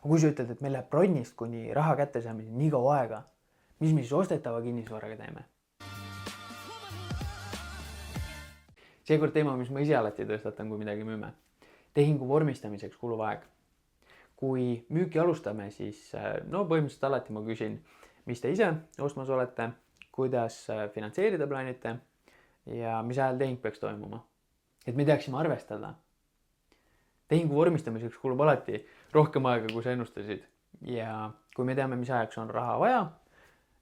Aga kui sa ütled, et meil läheb bronnist kuni raha kätte saamiseni nii kaua aega, mis me siis ostetava kinnisvaraga teeme? Seekord teema, mis ma ise alati tõstatan, kui midagi müüme. Tehingu vormistamiseks kuluv aeg. Kui müüki alustame, siis põhimõtteliselt alati ma küsin, mis te ise ostmas olete, kuidas finantseerida plaanite ja mis ajal tehing peaks toimuma. Et me teaksime arvestada. Tehingu vormistamiseks kulub alati rohkem aega, kui sa ennustasid. Ja kui me teame, mis ajaks on raha vaja,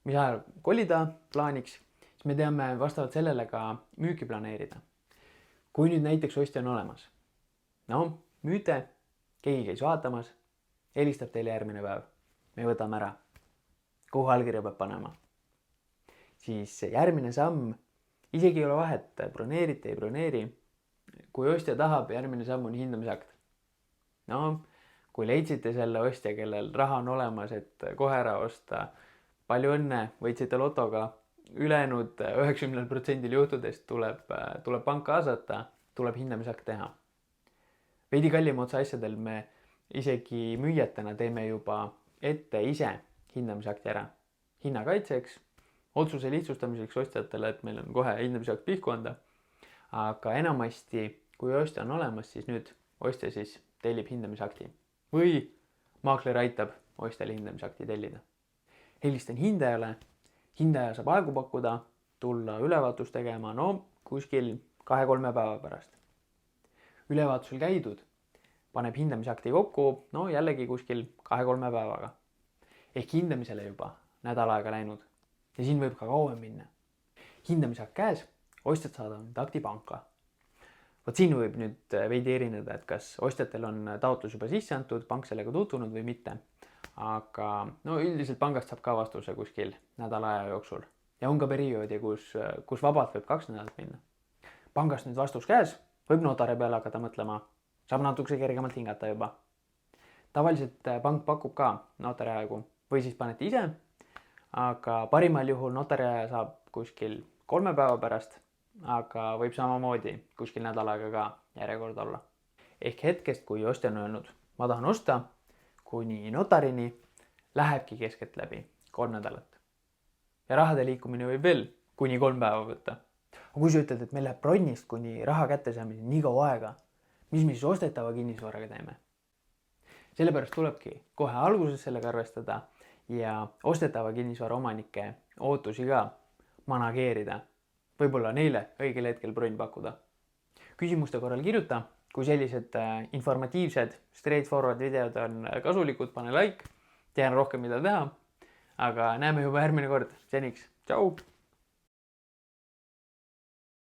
mis ajal kolida plaaniks, siis me teame vastavalt sellele ka müüki planeerida. Kui nüüd näiteks ostja on olemas, müüte, keegi käis vaatamas, helistab teile järgmine päev, me võtame ära, kuhu allkirja peab panema. Siis järgmine samm, isegi ei ole vahet, broneerite, ei broneeri. Kui ostja tahab, järgmine samm on hindamisakt. Kui leidsite selle ostja, kellel raha on olemas, et kohe ära osta, palju õnne, võitsite lotoga, ülejäänud 90% juhtudest tuleb pank kaasata, tuleb hindamisakt teha. Veidi kallima otsa asjadel me isegi müüjatena teeme juba ette ise hindamisakti ära. Hinnakaitseks, otsuse lihtsustamiseks ostjatele, et meil on kohe hindamisakt pihku anda. Aga enamasti, kui ostja on olemas, siis nüüd ostja siis tellib hindamisakti. Või maakler aitab ostjale hindamisakti tellida. Helistan hindajale, hindaja saab aegu pakkuda, tulla ülevaatus tegema, kuskil 2-3 päeva pärast. Ülevaatusel käidud, paneb hindamisakti kokku, jällegi kuskil 2-3 päevaga. Ehk hindamisele juba nädal aega läinud. Ja siin võib ka kauem minna. Hindamisakt käes, ostjad saadavad akti panka. Vot siin võib nüüd veidi erineda, et kas ostjatel on taotlus juba sisse antud, pank sellega tutvunud või mitte. Aga üldiselt pangast saab ka vastuse kuskil nädala aja jooksul. Ja on ka perioodi, kus vabalt võib 2 nädalat minna. Pangast nüüd vastus käes, võib notari peale hakata mõtlema, saab natukese kergemalt hingata juba. Tavaliselt pank pakub ka notari aegu või siis panete ise, aga parimal juhul notari aja saab kuskil 3 päeva pärast, aga võib samamoodi kuskil nädal aega ka järjekord olla. Ehk hetkest, kui ostja on öelnud, ma tahan osta, kuni notarini lähebki keskeltläbi 3 nädalat. Ja rahade liikumine võib veel kuni 3 päeva võtta. Aga kui sa ütled, et meil läheb bronnist kuni raha kätte saamiseni nii kaua aega, mis me siis ostetava kinnisvaraga teeme? Sellepärast tulebki kohe alguses sellega arvestada ja ostetava kinnisvara omanike ootusi ka manageerida. Võib-olla neile õigel hetkel bronn pakkuda. Küsimuste korral kirjuta, kui sellised informatiivsed straightforward videod on kasulikud, pane like, tean rohkem mida teha, aga näeme juba järgmine kord. Seniks, tšau!